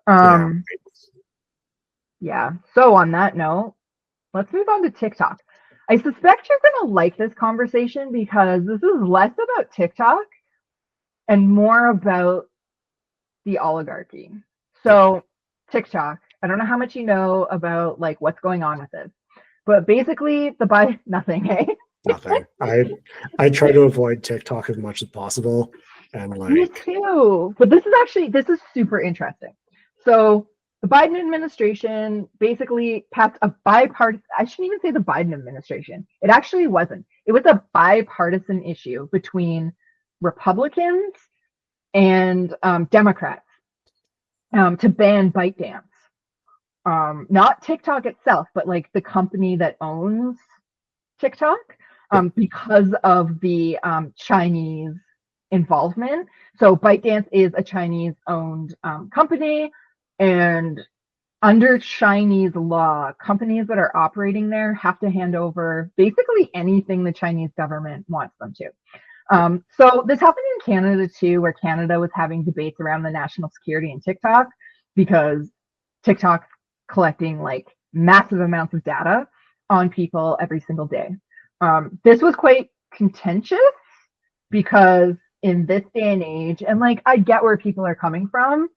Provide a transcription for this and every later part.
Yeah. Um, yeah. So on that note, let's move on to TikTok. I suspect you're gonna like this conversation because this is less about TikTok and more about the oligarchy. Yeah. So TikTok, I don't know how much you know about like what's going on with this, but basically the buy nothing, hey? Nothing. I try to avoid TikTok as much as possible, and Me like, too. But this is super interesting. So the Biden administration basically passed a bipartisan, I shouldn't even say the Biden administration. It actually wasn't. It was a bipartisan issue between Republicans and Democrats to ban ByteDance. Not TikTok itself, but like the company that owns TikTok, yeah, because of the Chinese involvement. So ByteDance is a Chinese-owned company, and under Chinese law, companies that are operating there have to hand over basically anything the Chinese government wants them to. yeah, So this happened in Canada too, where Canada was having debates around the national security in TikTok because TikTok's collecting like massive amounts of data on people every single day. This was quite contentious because in this day and age, and like I get where people are coming from,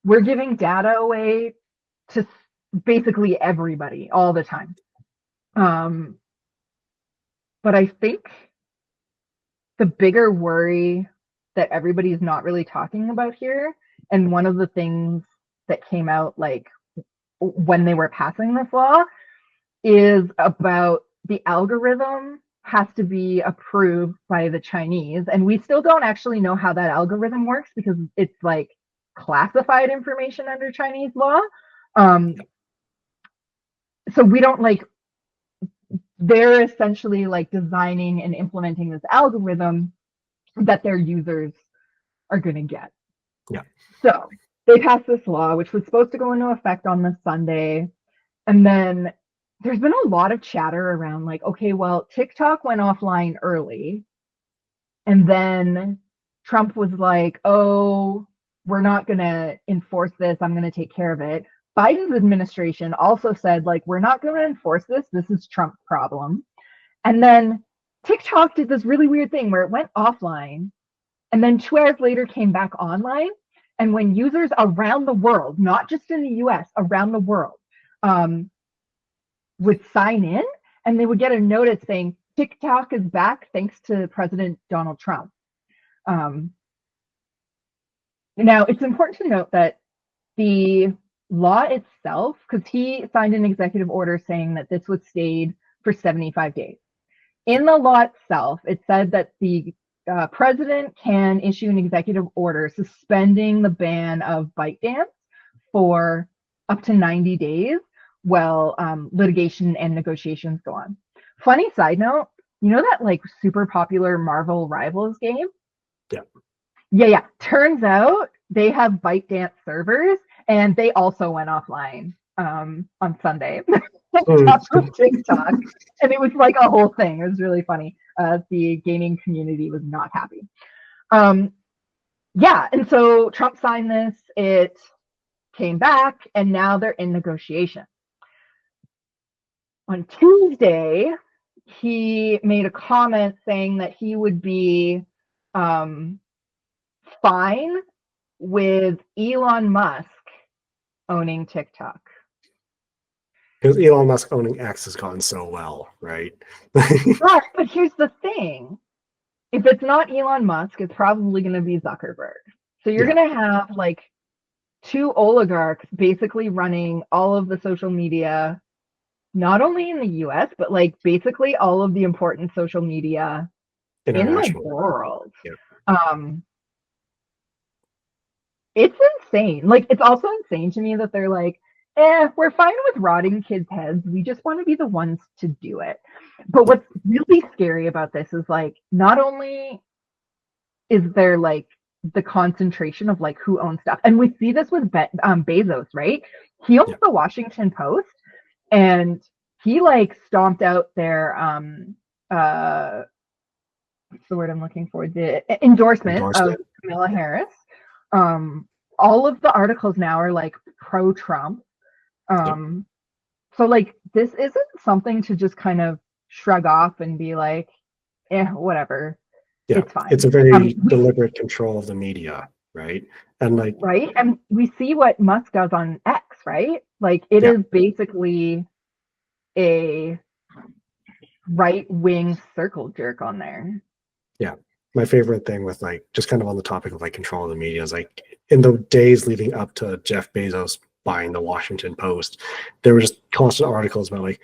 we're giving data away to basically everybody all the time. Um, but I think the bigger worry that everybody's not really talking about here, and one of the things that came out like when they were passing this law, is about the algorithm has to be approved by the Chinese. And we still don't actually know how that algorithm works because it's like classified information under Chinese law. Um, so we don't like, they're essentially like designing and implementing this algorithm that their users are going to get. yeah. So they passed this law, which was supposed to go into effect on this Sunday. And then there's been a lot of chatter around like, okay, well, TikTok went offline early. And then Trump was like, oh, we're not going to enforce this. I'm going to take care of it. Biden's administration also said, like, we're not going to enforce this. This is Trump's problem. And then TikTok did this really weird thing where it went offline and then 2 hours later came back online. And when users around the world, not just in the US, around the world, um, would sign in and they would get a notice saying TikTok is back thanks to President Donald Trump. Um, Now, it's important to note that the law itself, because he signed an executive order saying that this would stay for 75 days. In the law itself, it said that the president can issue an executive order suspending the ban of ByteDance for up to 90 days while litigation and negotiations go on. Funny side note, you know that like super popular Marvel Rivals game? Yeah. Yeah. Turns out they have ByteDance servers and they also went offline on Sunday. Mm. From TikTok. And it was like a whole thing. It was really funny. The gaming community was not happy. Um, yeah, and so Trump signed this, it came back, and now they're in negotiation. On Tuesday, he made a comment saying that he would be um, fine with Elon Musk owning TikTok. Because Elon Musk owning X has gone so well, right? But here's the thing. If it's not Elon Musk, it's probably going to be Zuckerberg. So you're Yeah. going to have like two oligarchs basically running all of the social media, not only in the US, but like basically all of the important social media in the International. world. Yeah. Um, it's insane. Like, it's also insane to me that they're like, we're fine with rotting kids' heads. We just want to be the ones to do it. But Yeah. what's really scary about this is like, not only is there like the concentration of like who owns stuff, and we see this with Bezos, right? He owns Yeah. the Washington Post, and he like stomped out their what's the word I'm looking for? The endorsement of Endorsement. Kamala Harris. Um, all of the articles now are like pro-Trump. Yep. So like this isn't something to just kind of shrug off and be like, whatever, Yeah. it's fine. It's a very deliberate control of the media, right? And like, right? And we see what Musk does on X, right? Like it yeah, is basically a right-wing circle jerk on there. yeah. My favorite thing with like just kind of on the topic of like control of the media is like in the days leading up to Jeff Bezos buying the Washington Post, there were just constant articles about like,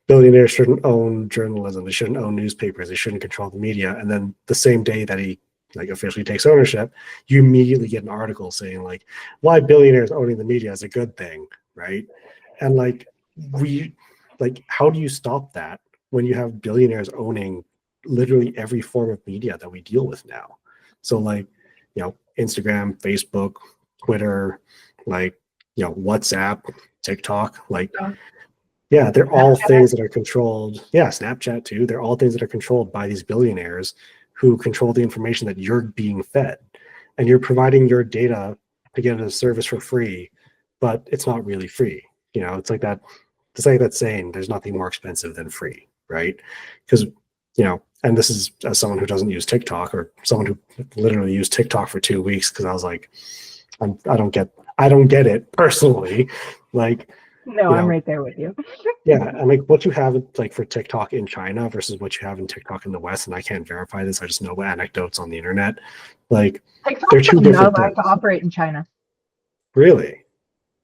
billionaires shouldn't own journalism, they shouldn't own newspapers, they shouldn't control the media. And then the same day that he like officially takes ownership, you immediately get an article saying like why billionaires owning the media is a good thing, right? And like how do you stop that when you have billionaires owning literally every form of media that we deal with now? So like, Instagram, Facebook, Twitter, like, WhatsApp, TikTok, like, yeah, they're all things that are controlled. Yeah, Snapchat too. They're all things that are controlled by these billionaires who control the information that you're being fed. And you're providing your data to get a service for free, but it's not really free. It's like that saying, there's nothing more expensive than free, right? Because, and this is as someone who doesn't use TikTok, or someone who literally used TikTok for 2 weeks because I was like, I don't get it personally. Like, No, I'm right there with you. yeah, and like what you have like for TikTok in China versus what you have in TikTok in the West, and I can't verify this, I just know anecdotes on the internet. Like they're two different things. To operate in China. Really?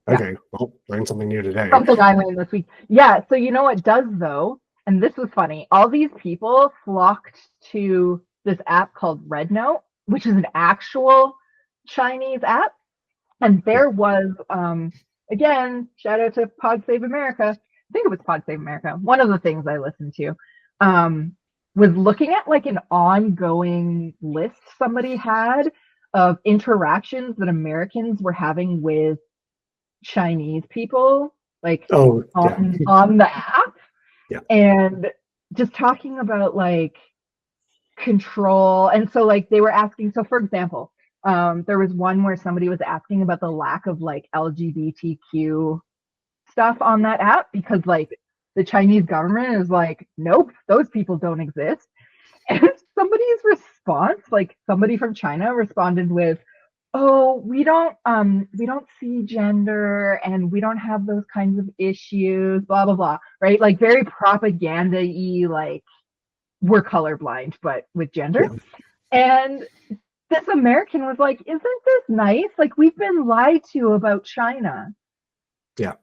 Okay, Yeah. well, learned something new today. Something I learned this week. Yeah, so you know what does though, and this was funny. All these people flocked to this app called Red Note, which is an actual Chinese app. And there was again, shout out to Pod Save America. I think it was Pod Save America. One of the things I listened to was looking at like an ongoing list somebody had of interactions that Americans were having with Chinese people, like on the app. Yeah. And just talking about like control. And so like they were asking, so for example, there was one where somebody was asking about the lack of like LGBTQ stuff on that app because like the Chinese government is like, nope, those people don't exist. And somebody's response, like somebody from China responded with, oh, we don't see gender and we don't have those kinds of issues, blah blah blah, right? Like very propaganda-y, like we're colorblind, but with gender. Yeah. And this American was like, isn't this nice? Like we've been lied to about China. Yeah.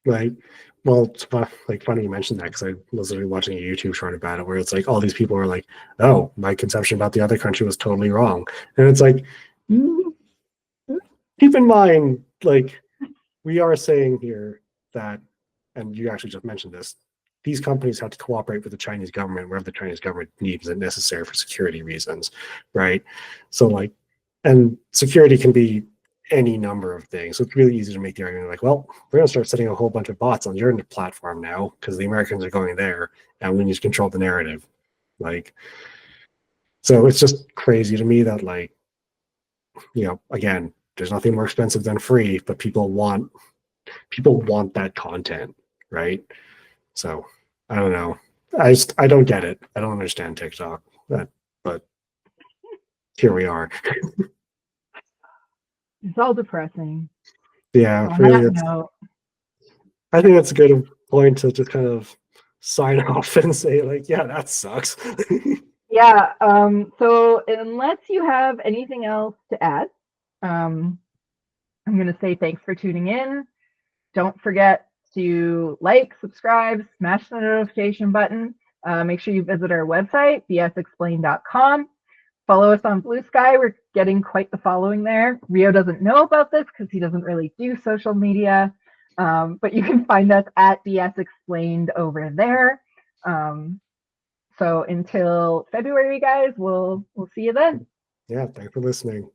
Right. Well, it's funny you mentioned that because I was literally watching a YouTube short about it where it's like all these people are like, oh, my conception about the other country was totally wrong. And it's like, keep in mind, like, we are saying here that, and you actually just mentioned this, these companies have to cooperate with the Chinese government wherever the Chinese government needs it necessary for security reasons, right? So like, and security can be any number of things. So it's really easy to make the argument like, well, we're going to start setting a whole bunch of bots on your platform now because the Americans are going there and we need to control the narrative. Like, so it's just crazy to me that like, again, there's nothing more expensive than free, but people want that content, right? So I don't know. I don't get it. I don't understand TikTok, but here we are. It's all depressing. Yeah, On really. that note, I think that's a good point to just kind of sign off and say like, yeah, that sucks. Yeah. So unless you have anything else to add, I'm going to say thanks for tuning in. Don't forget to like, subscribe, smash the notification button. Make sure you visit our website, bsexplained.com. Follow us on Blue Sky. We're getting quite the following there. Rio doesn't know about this because he doesn't really do social media, but you can find us at BS Explained over there. So until February, guys, we'll see you then. Yeah, thanks for listening.